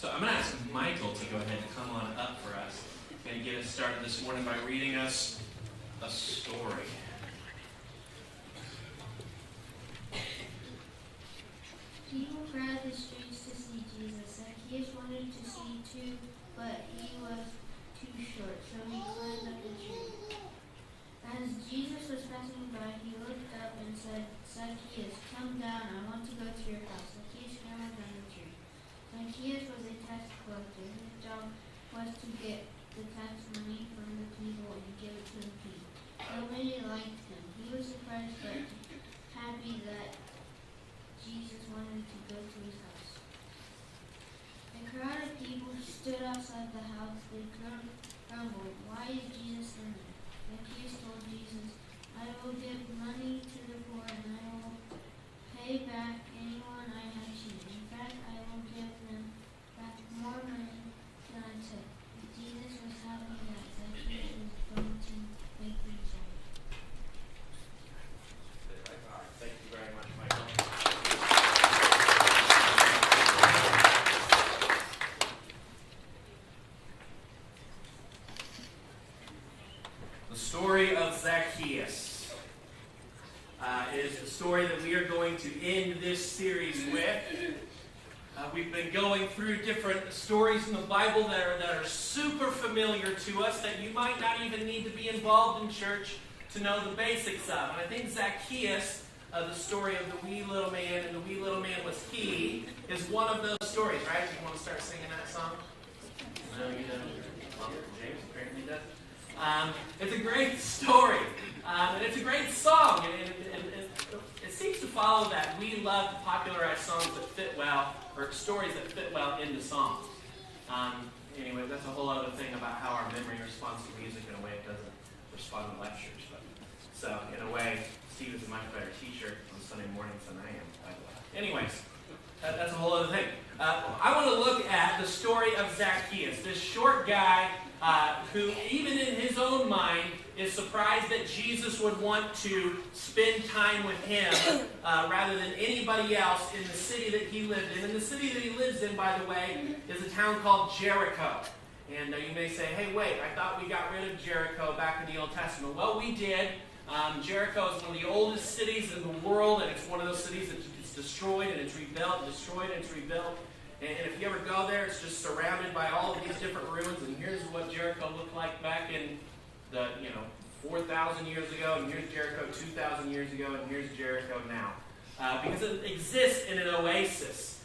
So I'm going to ask Michael to go ahead and come on up for us and get us started this morning by reading us a story. People crowded the streets to see Jesus. Zacchaeus wanted to see too, but he was too short, so he climbed up a tree. As Jesus was passing by, he looked up and said, "Zacchaeus, come down, I want to go to your house." Zacchaeus scrambled down the tree. Zacchaeus was a tax collector. His job was to get the tax money from the people and give it to the people. Nobody liked him. He was surprised but happy that Jesus wanted to go to his house. A crowd of people stood outside the house. They grumbled, "Why is Jesus in there?" Zacchaeus told Jesus, "I will give money to the poor and I will pay back anyone I have cheated. In fact, I will give them back more money than I took." Jesus was happy that Zacchaeus was going to make things right. All right, thank you very much, Michael. The story of Zacchaeus is the story that we are going to end this series with. We've been going through different stories in the Bible that are super familiar to us, that you might not even need to be involved in church to know the basics of. And I think Zacchaeus, the story of the wee little man, and the wee little man was he, is one of those stories, right? You want to start singing that song? No, you don't. Well, James apparently does. It's a great story, and it's a great song, and it seems to follow that we love to popularize songs that fit well, or stories that fit well into songs. Anyway, that's a whole other thing about how our memory responds to music. In a way, it doesn't respond to lectures. But so, in a way, Steve is a much better teacher on Sunday mornings than I am, by the way. Anyways, that's a whole other thing. I want to look at the story of Zacchaeus, this short guy who, even in his own mind, is surprised that Jesus would want to spend time with him rather than anybody else in the city that he lived in. And the city that he lives in, by the way, is a town called Jericho. And you may say, "Hey, wait, I thought we got rid of Jericho back in the Old Testament." Well, we did. Jericho is one of the oldest cities in the world, and it's one of those cities that gets destroyed and it's rebuilt, destroyed and it's rebuilt. And if you ever go there, it's just surrounded by all of these different ruins. And here's what Jericho looked like back in the 4,000 years ago, and here's Jericho 2,000 years ago, and here's Jericho now. Because it exists in an oasis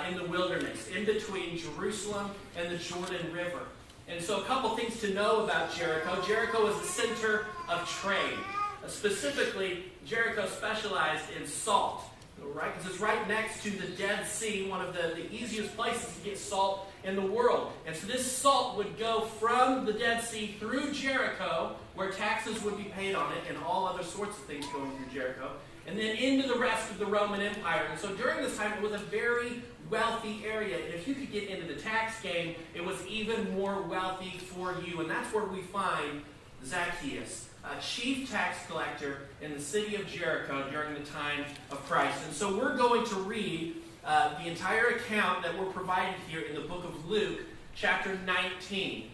in the wilderness, in between Jerusalem and the Jordan River. And so a couple things to know about Jericho. Jericho is the center of trade. Specifically, Jericho specialized in salt. Right? Because it's right next to the Dead Sea, one of the easiest places to get salt in the world. And so this salt would go from the Dead Sea through Jericho, where taxes would be paid on it, and all other sorts of things going through Jericho, and then into the rest of the Roman Empire. And so during this time, it was a very wealthy area. And if you could get into the tax game, it was even more wealthy for you. And that's where we find Zacchaeus, a chief tax collector in the city of Jericho during the time of Christ. And so we're going to read the entire account that we're provided here in the book of Luke, chapter 19.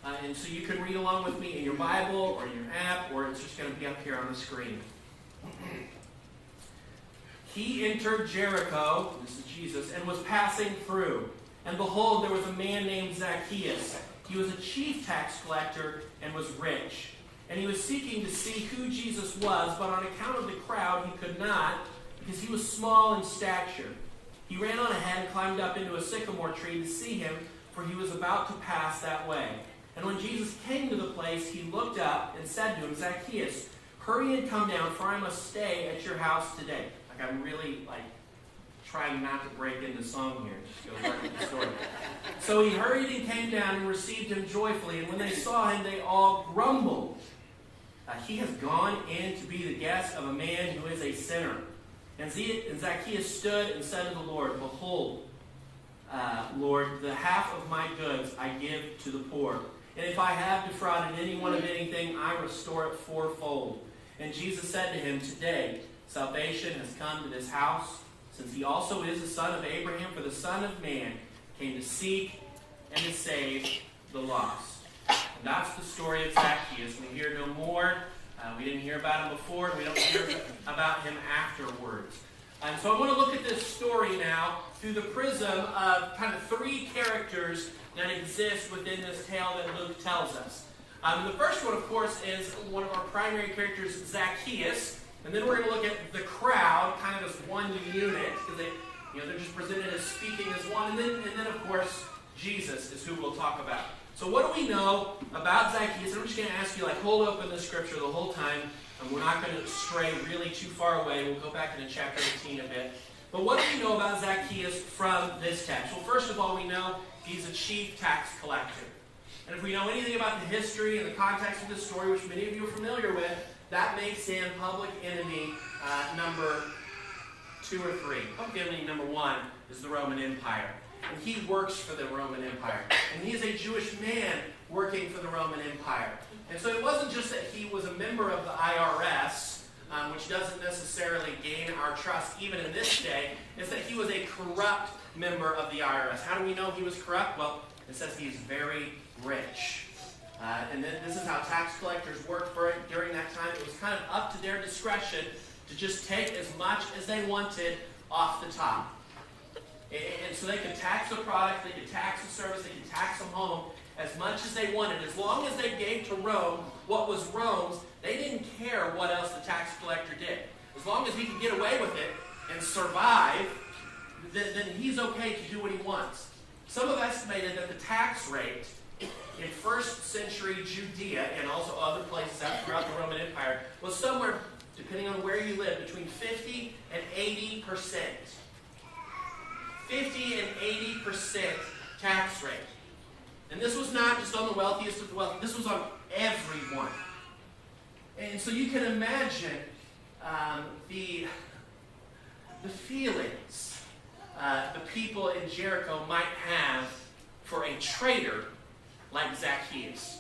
And so you can read along with me in your Bible or your app, or it's just going to be up here on the screen. He entered Jericho, this is Jesus, and was passing through. And behold, there was a man named Zacchaeus. He was a chief tax collector and was rich. And he was seeking to see who Jesus was, but on account of the crowd he could not, because he was small in stature. He ran on ahead and climbed up into a sycamore tree to see him, for he was about to pass that way. And when Jesus came to the place, he looked up and said to him, "Zacchaeus, hurry and come down, for I must stay at your house today." Like, I'm really trying not to break into song here. Just go right with the story. So he hurried and came down and received him joyfully. And when they saw him, they all grumbled. He has gone in to be the guest of a man who is a sinner. And Zacchaeus stood and said to the Lord, "Behold, Lord, the half of my goods I give to the poor. And if I have defrauded anyone of anything, I restore it fourfold." And Jesus said to him, "Today salvation has come to this house, since he also is the son of Abraham, for the Son of Man came to seek and to save the lost. And that's the story of Zacchaeus. We hear no more. We didn't hear about him before, and we don't hear about him afterwards. And so I want to look at this story now through the prism of kind of three characters that exist within this tale that Luke tells us. The first one, of course, is one of our primary characters, Zacchaeus. And then we're going to look at the crowd, kind of as one unit, because they're just presented as speaking as one. And then, of course, Jesus is who we'll talk about. So what do we know about Zacchaeus? I'm just going to ask you, hold open the scripture the whole time. And we're not going to stray really too far away. We'll go back into chapter 18 a bit. But what do we know about Zacchaeus from this text? Well, first of all, we know he's a chief tax collector. And if we know anything about the history and the context of this story, which many of you are familiar with, that makes him public enemy number 2 or 3. Public enemy number 1 is the Roman Empire. And he works for the Roman Empire. And he is a Jewish man working for the Roman Empire. And so it wasn't just that he was a member of the IRS, which doesn't necessarily gain our trust even in this day. It's that he was a corrupt member of the IRS. How do we know he was corrupt? Well, it says he is very rich. And then this is how tax collectors worked during that time. It was kind of up to their discretion to just take as much as they wanted off the top. And so they could tax a product, they could tax a service, they could tax a home as much as they wanted. As long as they gave to Rome what was Rome's, they didn't care what else the tax collector did. As long as he could get away with it and survive, then he's okay to do what he wants. Some have estimated that the tax rate in first century Judea and also other places out throughout the Roman Empire was somewhere, depending on where you live, between 50 and 80%. 50 and 80% tax rate. And this was not just on the wealthiest of the wealthy. This was on everyone. And so you can imagine the feelings the people in Jericho might have for a traitor like Zacchaeus.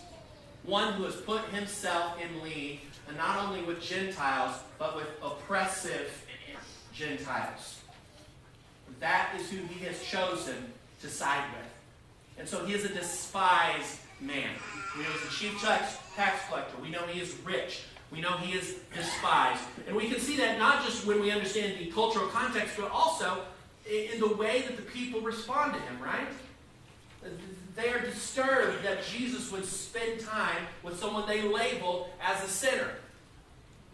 One who has put himself in league, and not only with Gentiles, but with oppressive Gentiles. That is who he has chosen to side with. And so he is a despised man. We know he's a chief tax collector. We know he is rich. We know he is despised. And we can see that not just when we understand the cultural context, but also in the way that the people respond to him, right? They are disturbed that Jesus would spend time with someone they label as a sinner.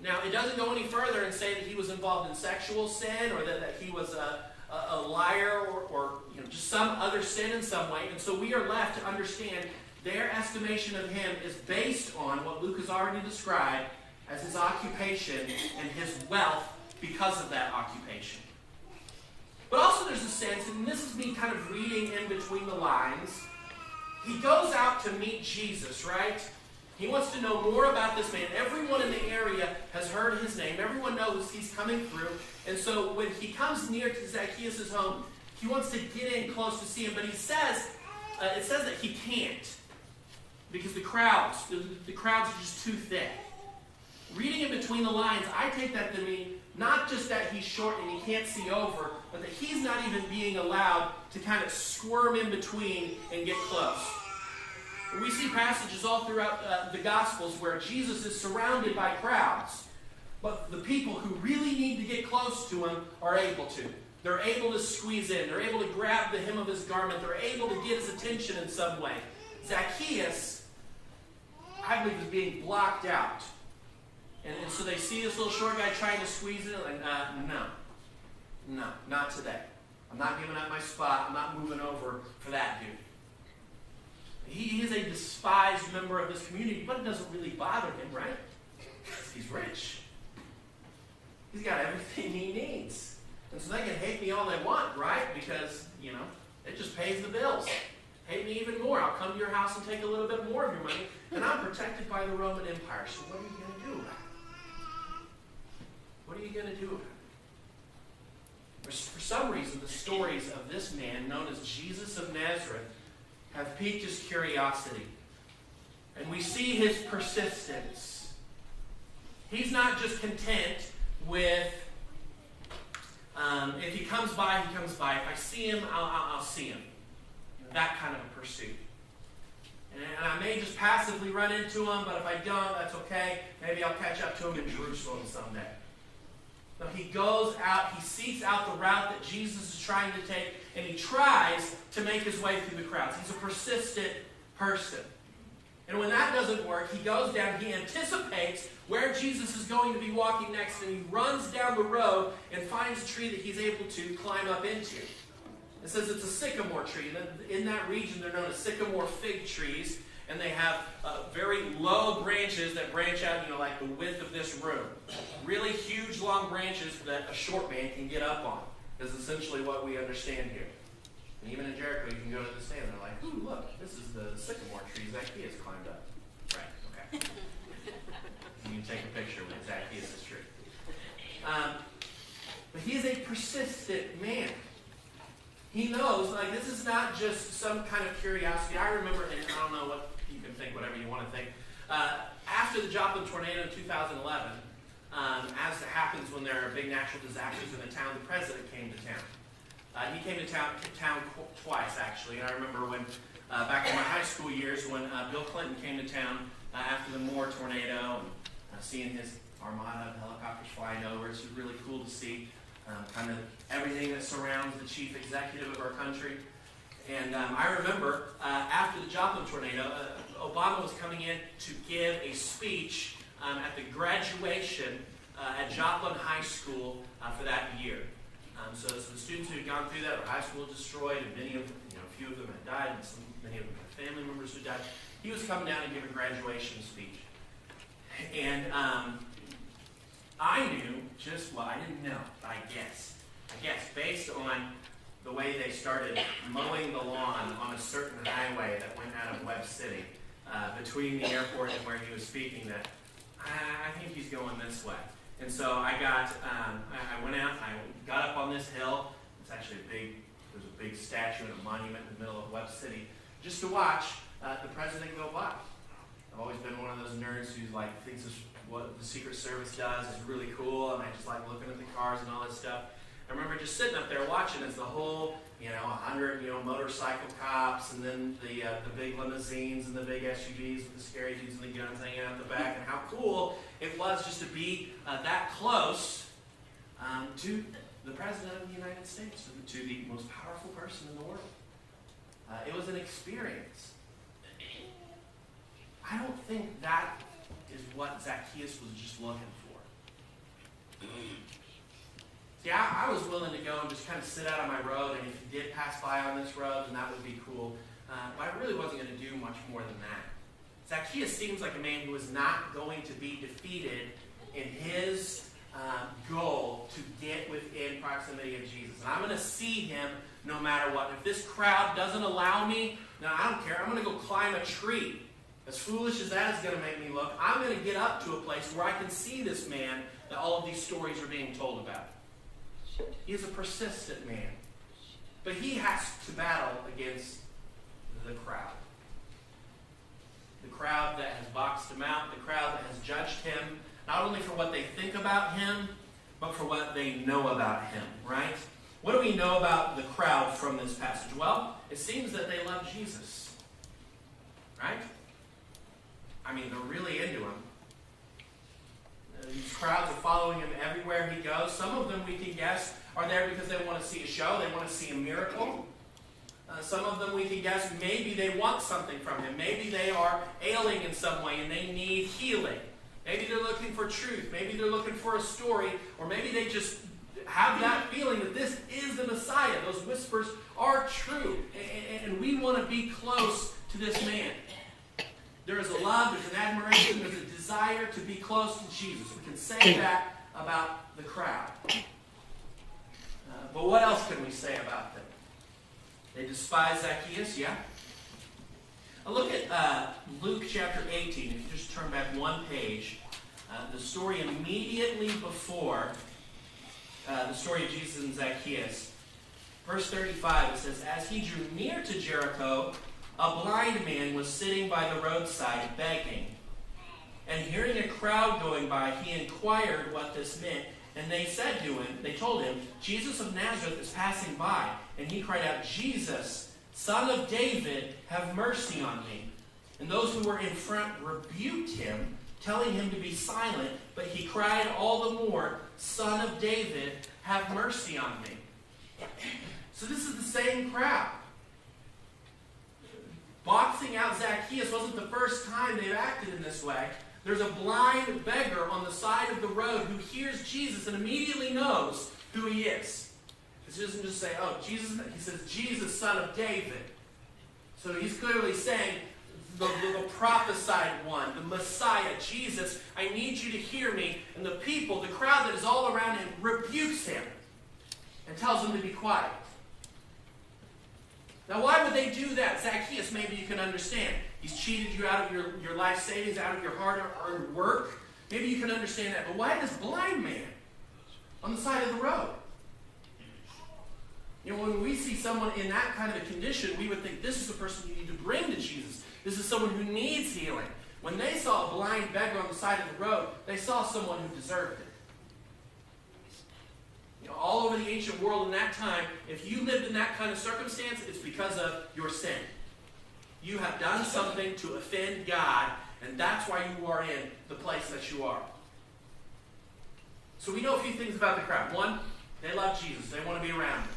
Now, it doesn't go any further and say that he was involved in sexual sin or that he was a liar or just some other sin in some way. And so we are left to understand their estimation of him is based on what Luke has already described as his occupation and his wealth because of that occupation. But also there's a sense, and this is me kind of reading in between the lines, he goes out to meet Jesus, right? He wants to know more about this man. Everyone in the area has heard his name. Everyone knows he's coming through. And so when he comes near to Zacchaeus' home, he wants to get in close to see him. But he says, it says that he can't because the crowds are just too thick. Reading in between the lines, I take that to mean not just that he's short and he can't see over, but that he's not even being allowed to kind of squirm in between and get close. We see passages all throughout the Gospels where Jesus is surrounded by crowds, but the people who really need to get close to him are able to. They're able to squeeze in. They're able to grab the hem of his garment. They're able to get his attention in some way. Zacchaeus, I believe, is being blocked out. And so they see this little short guy trying to squeeze in, like, no, not today. I'm not giving up my spot. I'm not moving over for that dude. He is a despised member of this community, but it doesn't really bother him, right? Because he's rich. He's got everything he needs. And so they can hate me all they want, right? Because, it just pays the bills. Hate me even more. I'll come to your house and take a little bit more of your money, and I'm protected by the Roman Empire. So what are you going to do about it? What are you going to do about it? For some reason, the stories of this man, known as Jesus of Nazareth, have piqued his curiosity. And we see his persistence. He's not just content with, if he comes by, he comes by. If I see him, I'll see him. that kind of a pursuit. And I may just passively run into him, but if I don't, that's okay. Maybe I'll catch up to him in Jerusalem someday. No, he goes out, he seeks out the route that Jesus is trying to take, and he tries to make his way through the crowds. He's a persistent person. And when that doesn't work, he goes down, he anticipates where Jesus is going to be walking next, and he runs down the road and finds a tree that he's able to climb up into. It says it's a sycamore tree. In that region, they're known as sycamore fig trees, and they have very low branches that branch out, like the width of this room. Really huge, long branches that a short man can get up on, is essentially what we understand here. And even in Jericho, you can go to the stand, and they're like, ooh, look, this is the sycamore tree Zacchaeus climbed up. Right, okay. You can take a picture with Zacchaeus' tree. But he is a persistent man. He knows, this is not just some kind of curiosity. I remember, and I don't know what you can think, whatever you want to think. After the Joplin tornado in 2011, as it happens when there are big natural disasters in a town, the president came to town. He came to town twice, actually. And I remember when, back in my high school years, when Bill Clinton came to town after the Moore tornado, and seeing his armada of helicopters flying over. It's really cool to see kind of everything that surrounds the chief executive of our country. And I remember after the Joplin tornado, Obama was coming in to give a speech at the graduation at Joplin High School for that year. So the students who had gone through that were high school destroyed, and many of them, a few of them had died, and many of them had family members who died. He was coming down to give a graduation speech. And I knew I didn't know, but I guess based on the way they started mowing the lawn on a certain highway that went out of Webb City between the airport and where he was speaking, that I think he's going this way. And so I went out, I got up on this hill. It's actually there's a big statue and a monument in the middle of Webb City, just to watch the president go by. I've always been one of those nerds who thinks what the Secret Service does is really cool, and I just like looking at the cars and all that stuff. I remember just sitting up there watching as the whole, 100, motorcycle cops, and then the big limousines and the big SUVs with the scary dudes and the guns hanging out in the back, and how cool it was just to be that close to the President of the United States, to the most powerful person in the world. It was an experience. I don't think that is what Zacchaeus was just looking for. See, I was willing to go and just kind of sit out on my road, and if he did pass by on this road, then that would be cool. But I really wasn't going to do much more than that. Zacchaeus seems like a man who is not going to be defeated in his goal to get within proximity of Jesus. And I'm going to see him no matter what. If this crowd doesn't allow me, now I don't care. I'm going to go climb a tree. As foolish as that is going to make me look, I'm going to get up to a place where I can see this man that all of these stories are being told about. He is a persistent man. But he has to battle against the crowd. The crowd that has boxed him out, the crowd that has judged him, not only for what they think about him, but for what they know about him, right? What do we know about the crowd from this passage? Well, it seems that they love Jesus, right? I mean, they're really into him. These crowds are following him everywhere he goes. Some of them, we can guess, are there because they want to see a show. They want to see a miracle. Some of them, we can guess, maybe they want something from him. Maybe they are ailing in some way and they need healing. Maybe they're looking for truth. Maybe they're looking for a story. Or maybe they just have that feeling that this is the Messiah. Those whispers are true. And we want to be close to this man. There is a love, there's an admiration, there's a desire to be close to Jesus. We can say that about the crowd. But what else can we say about them? They despise Zacchaeus, yeah? Look at Luke chapter 18. If you just turn back one page, the story immediately before the story of Jesus and Zacchaeus. Verse 35, it says, "As he drew near to Jericho, a blind man was sitting by the roadside begging. And hearing a crowd going by, he inquired what this meant. And they told him, Jesus of Nazareth is passing by. And he cried out, Jesus, Son of David, have mercy on me. And those who were in front rebuked him, telling him to be silent, but he cried all the more, Son of David, have mercy on me. So this is the same crowd. Boxing out Zacchaeus wasn't the first time they've acted in this way. There's a blind beggar on the side of the road who hears Jesus and immediately knows who he is. He doesn't just say, oh, Jesus. He says, Jesus, Son of David. So he's clearly saying, the prophesied one, the Messiah, Jesus, I need you to hear me. And the people, the crowd that is all around him, rebukes him and tells him to be quiet. Now, why would they do that? Zacchaeus, maybe you can understand. He's cheated you out of your life savings, out of your hard-earned work. Maybe you can understand that. But why this blind man on the side of the road? You know, when we see someone in that kind of a condition, we would think this is the person you need to bring to Jesus. This is someone who needs healing. When they saw a blind beggar on the side of the road, they saw someone who deserved it. You know, all over the ancient world in that time, if you lived in that kind of circumstance, it's because of your sin. You have done something to offend God, and that's why you are in the place that you are. So we know a few things about the crowd. One, they love Jesus. They want to be around him.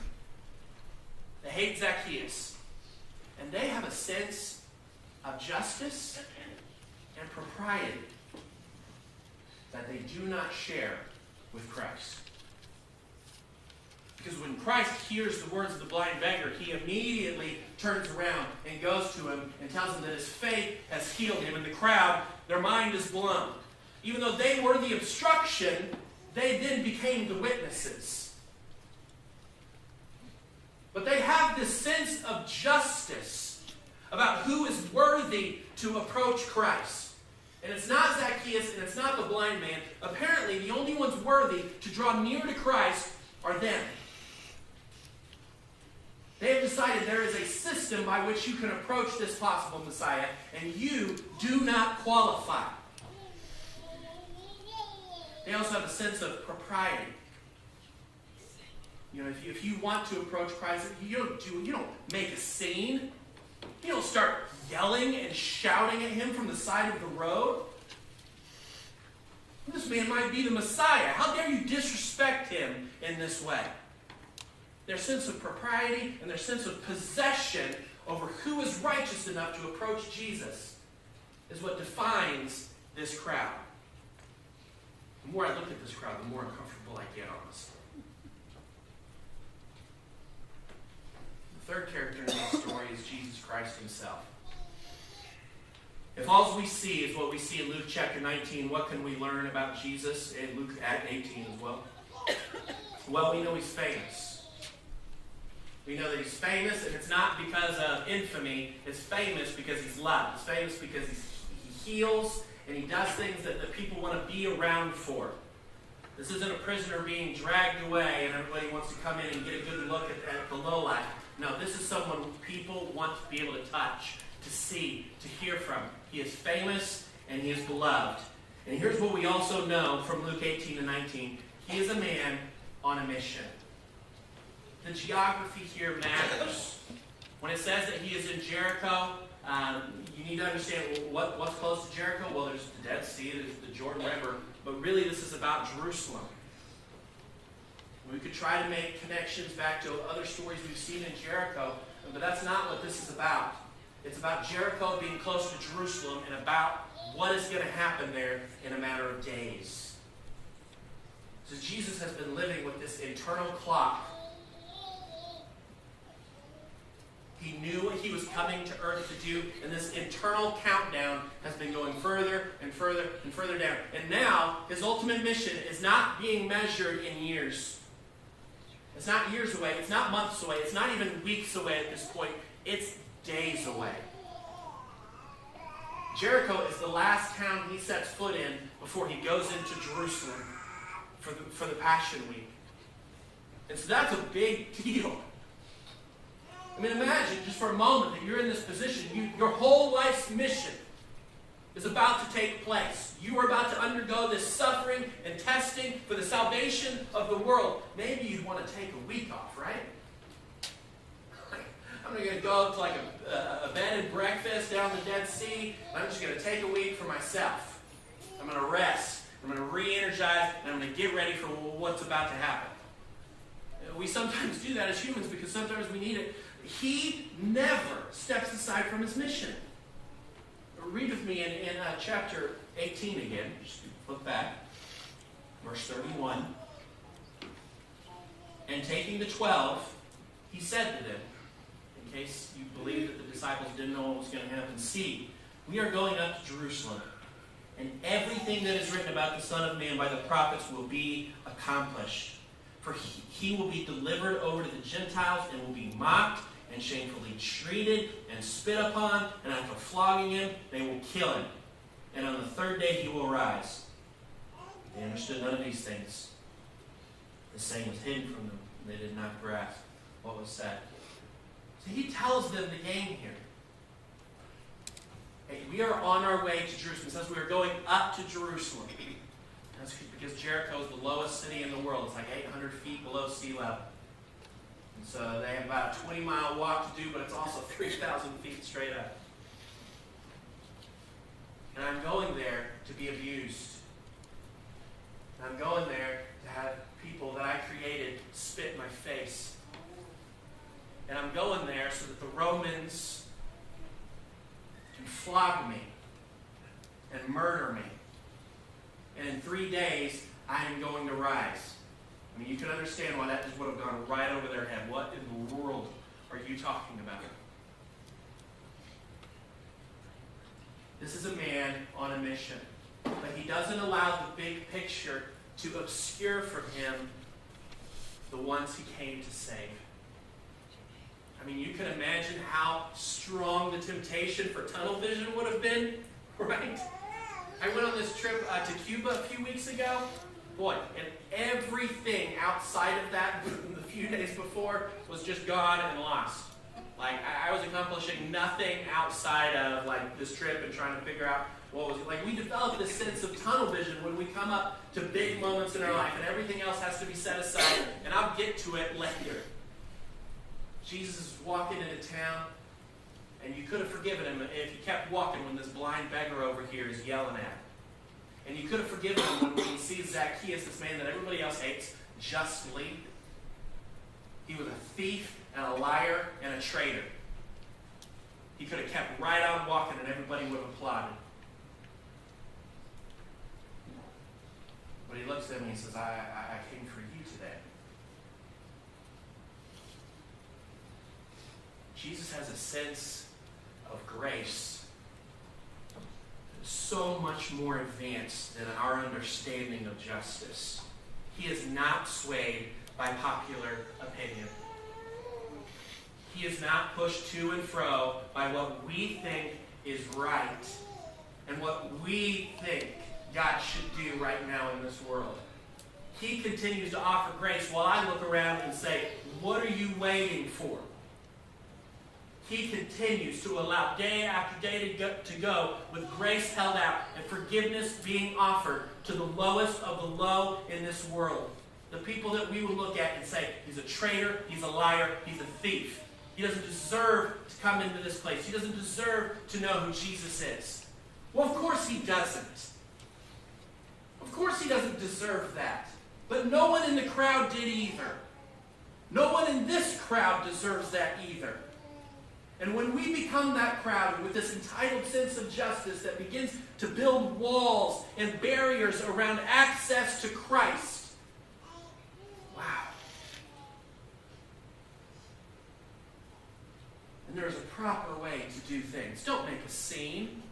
They hate Zacchaeus. And they have a sense of justice and propriety that they do not share with Christ. Because when Christ hears the words of the blind beggar, he immediately turns around and goes to him and tells him that his faith has healed him. And the crowd, their mind is blown. Even though they were the obstruction, they then became the witnesses. But they have this sense of justice about who is worthy to approach Christ. And it's not Zacchaeus and it's not the blind man. Apparently, the only ones worthy to draw near to Christ are them. They have decided there is a system by which you can approach this possible Messiah, and you do not qualify. They also have a sense of propriety. You know, if you want to approach Christ, you don't make a scene. You don't start yelling and shouting at him from the side of the road. This man might be the Messiah. How dare you disrespect him in this way? Their sense of propriety and their sense of possession over who is righteous enough to approach Jesus is what defines this crowd. The more I look at this crowd, the more uncomfortable I get, honestly. The third character in this story is Jesus Christ himself. If all we see is what we see in Luke chapter 19, what can we learn about Jesus in Luke 18 as well? Well, we know he's famous. We know that he's famous, and it's not because of infamy. It's famous because he's loved. It's famous because he heals, and he does things that the people want to be around for. This isn't a prisoner being dragged away, and everybody wants to come in and get a good look at the lowlife. No, this is someone who people want to be able to touch, to see, to hear from. He is famous, and he is beloved. And here's what we also know from Luke 18 to 19. He is a man on a mission. The geography here matters. When it says that he is in Jericho, you need to understand what's close to Jericho. Well, there's the Dead Sea, there's the Jordan River, but really this is about Jerusalem. We could try to make connections back to other stories we've seen in Jericho, but that's not what this is about. It's about Jericho being close to Jerusalem and about what is going to happen there in a matter of days. So Jesus has been living with this internal clock. He knew what he was coming to earth to do, and this internal countdown has been going further and further and further down. And now, his ultimate mission is not being measured in years. It's not years away. It's not months away. It's not even weeks away at this point. It's days away. Jericho is the last town he sets foot in before he goes into Jerusalem for the Passion Week. And so that's a big deal. I mean, imagine just for a moment that you're in this position. Your whole life's mission is about to take place. You are about to undergo this suffering and testing for the salvation of the world. Maybe you'd want to take a week off, right? I'm not going to to go to like a bed and breakfast down the Dead Sea, and I'm just going to take a week for myself. I'm going to rest. I'm going to re-energize, and I'm going to get ready for what's about to happen. We sometimes do that as humans because sometimes we need it. He never steps aside from his mission. Read with me in chapter 18 again. Just flip back. Verse 31. And taking the 12, he said to them, in case you believe that the disciples didn't know what was going to happen, see, we are going up to Jerusalem, and everything that is written about the Son of Man by the prophets will be accomplished. For he will be delivered over to the Gentiles and will be mocked and shamefully treated and spit upon, and after flogging him, they will kill him. And on the third day he will rise. They understood none of these things. The saying was hidden from them. They did not grasp what was said. So he tells them the game here. Hey, we are on our way to Jerusalem. It says we are going up to Jerusalem. That's because Jericho is the lowest city in the world. It's like 800 feet below sea level. And so they have about a 20-mile walk to do, but it's also 3,000 feet straight up. And I'm going there to be abused. And I'm going there to have people that I created spit in my face. And I'm going there so that the Romans can flog me and murder me. And in 3 days, I am going to rise. I mean, you can understand why that just would have gone right over their head. What in the world are you talking about? This is a man on a mission. But he doesn't allow the big picture to obscure from him the ones he came to save. I mean, you can imagine how strong the temptation for tunnel vision would have been, right? I went on this trip to Cuba a few weeks ago. Boy, and everything outside of that, the few days before, was just gone and lost. Like, I was accomplishing nothing outside of, like, this trip and trying to figure out what was it. Like, we develop this sense of tunnel vision when we come up to big moments in our life, and everything else has to be set aside, and I'll get to it later. Jesus is walking into town, and you could have forgiven him if he kept walking when this blind beggar over here is yelling at him. And you could have forgiven him when he sees Zacchaeus, this man that everybody else hates, justly. He was a thief and a liar and a traitor. He could have kept right on walking and everybody would have applauded. But he looks at him and he says, I came for you today. Jesus has a sense of grace so much more advanced than our understanding of justice. He is not swayed by popular opinion. He is not pushed to and fro by what we think is right and what we think God should do right now in this world. He continues to offer grace while I look around and say, what are you waiting for? He continues to allow day after day to go with grace held out and forgiveness being offered to the lowest of the low in this world. The people that we would look at and say, he's a traitor, he's a liar, he's a thief. He doesn't deserve to come into this place. He doesn't deserve to know who Jesus is. Well, of course he doesn't. Of course he doesn't deserve that. But no one in the crowd did either. No one in this crowd deserves that either. And when we become that crowd with this entitled sense of justice that begins to build walls and barriers around access to Christ, wow. And there's a proper way to do things. Don't make a scene.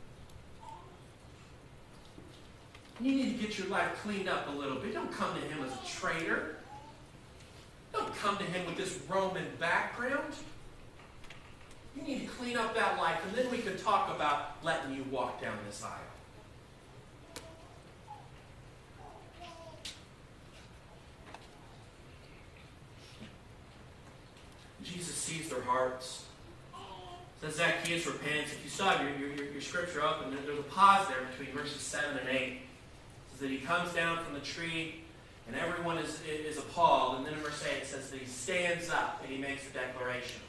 You need to get your life cleaned up a little bit. Don't come to him as a traitor. Don't come to him with this Roman background. You need to clean up that life, and then we can talk about letting you walk down this aisle. Jesus sees their hearts. It says Zacchaeus repents. If you saw your scripture open, there's a pause there between verses 7 and 8. It says that he comes down from the tree, and everyone is appalled. And then in verse 8 it says that he stands up and he makes a declaration.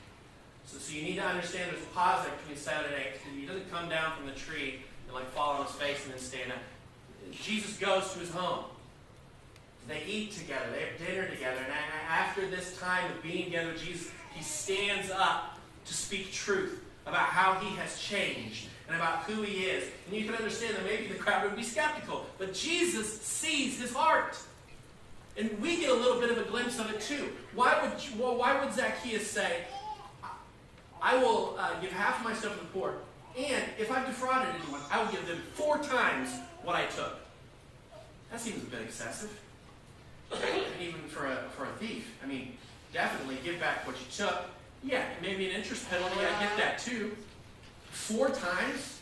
So So you need to understand there's a pause there between 7 and 8. He doesn't come down from the tree and like fall on his face and then stand up. Jesus goes to his home. They eat together. They have dinner together. And after this time of being together with Jesus, he stands up to speak truth about how he has changed and about who he is. And you can understand that maybe the crowd would be skeptical. But Jesus sees his heart. And we get a little bit of a glimpse of it too. Why would Zacchaeus say, I will give half of my stuff to the poor, and if I've defrauded anyone, I will give them 4 times what I took? That seems a bit excessive. Even for a thief. I mean, definitely give back what you took. Yeah, maybe an interest penalty, I get that too. 4 times?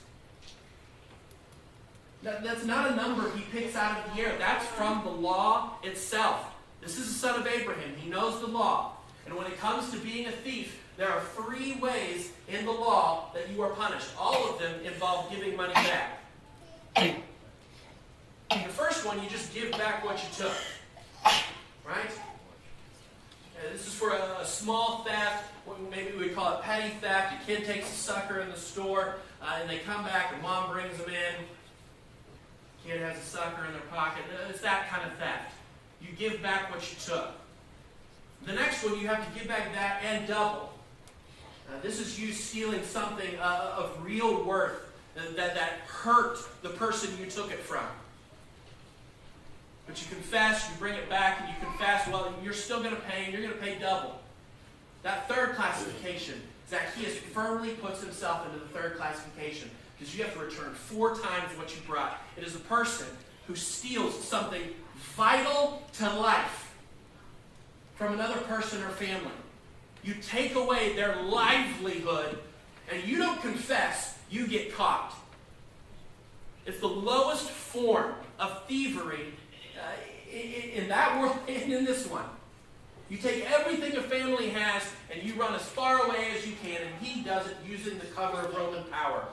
That's not a number he picks out of the air. That's from the law itself. This is the son of Abraham. He knows the law. And when it comes to being a thief, there are 3 ways in the law that you are punished. All of them involve giving money back. The first one, you just give back what you took. Right? This is for a small theft. Maybe we would call it petty theft. A kid takes a sucker in the store, and they come back, and mom brings them in. Kid has a sucker in their pocket. It's that kind of theft. You give back what you took. The next one, you have to give back that and double. This is you stealing something of real worth that hurt the person you took it from. But you confess, you bring it back, and you confess, well, you're still going to pay, and you're going to pay double. That third classification, Zacchaeus firmly puts himself into the third classification, because you have to return 4 times what you brought. It is a person who steals something vital to life from another person or family. You take away their livelihood, and you don't confess, you get caught. It's the lowest form of thievery in that world and in this one. You take everything a family has and you run as far away as you can, and he does it using the cover of Roman power.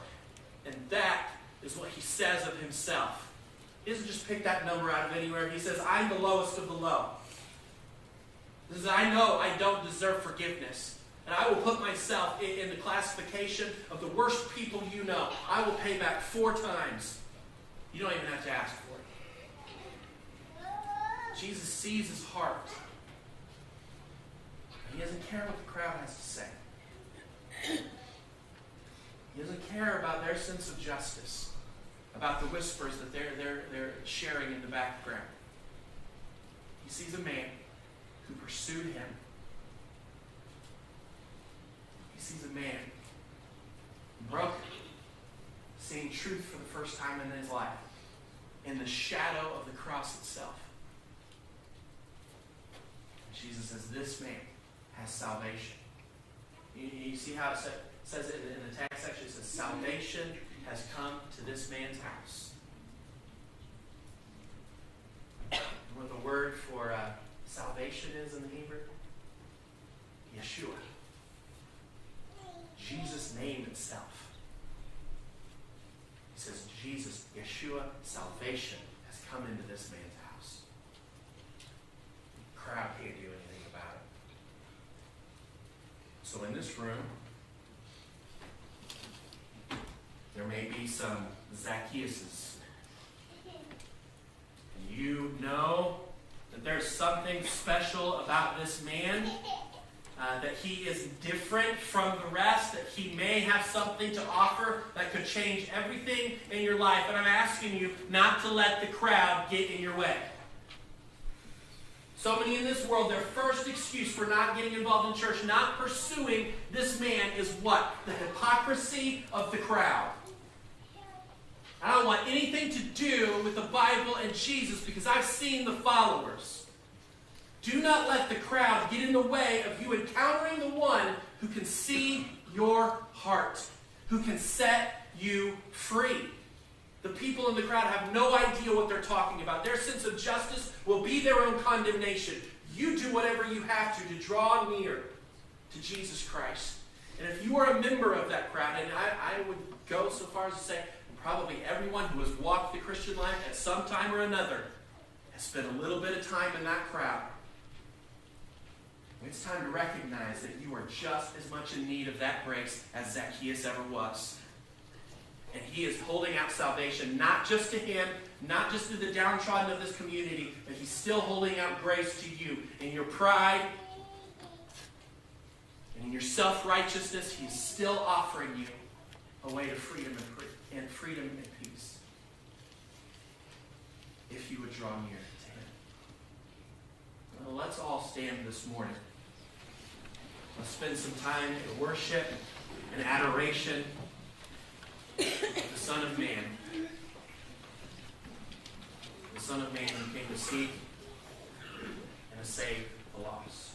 And that is what he says of himself. He doesn't just pick that number out of anywhere. He says, I'm the lowest of the low. He says, I know I don't deserve forgiveness. And I will put myself in the classification of the worst people you know. I will pay back 4 times. You don't even have to ask for it. Jesus sees his heart. He doesn't care what the crowd has to say. He doesn't care about their sense of justice, about the whispers that they're sharing in the background. He sees a man who pursued him. He sees a man broken, seeing truth for the first time in his life, in the shadow of the cross itself. Jesus says, this man has salvation. You see how it says it in the text section? It says, salvation has come to this man's house. What the word for salvation is in the Hebrew? Yeshua. Jesus' name itself. He says, Jesus, Yeshua, salvation has come into this man's house. The crowd can't do anything about it. So in this room, there may be some Zacchaeuses. And you know that there's something special about this man, that he is different from the rest, that he may have something to offer that could change everything in your life. And I'm asking you not to let the crowd get in your way. So many in this world, their first excuse for not getting involved in church, not pursuing this man, is what? The hypocrisy of the crowd. I don't want anything to do with the Bible and Jesus because I've seen the followers. Do not let the crowd get in the way of you encountering the one who can see your heart, who can set you free. The people in the crowd have no idea what they're talking about. Their sense of justice will be their own condemnation. You do whatever you have to draw near to Jesus Christ. And if you are a member of that crowd, and I would go so far as to say, probably everyone who has walked the Christian life at some time or another has spent a little bit of time in that crowd. It's time to recognize that you are just as much in need of that grace as Zacchaeus ever was. And he is holding out salvation, not just to him, not just to the downtrodden of this community, but he's still holding out grace to you. In your pride and in your self-righteousness, he's still offering you a way to freedom and peace. If you would draw near to him. Well, let's all stand this morning. Let's spend some time in worship and adoration of the Son of Man. The Son of Man who came to seek and to save the lost.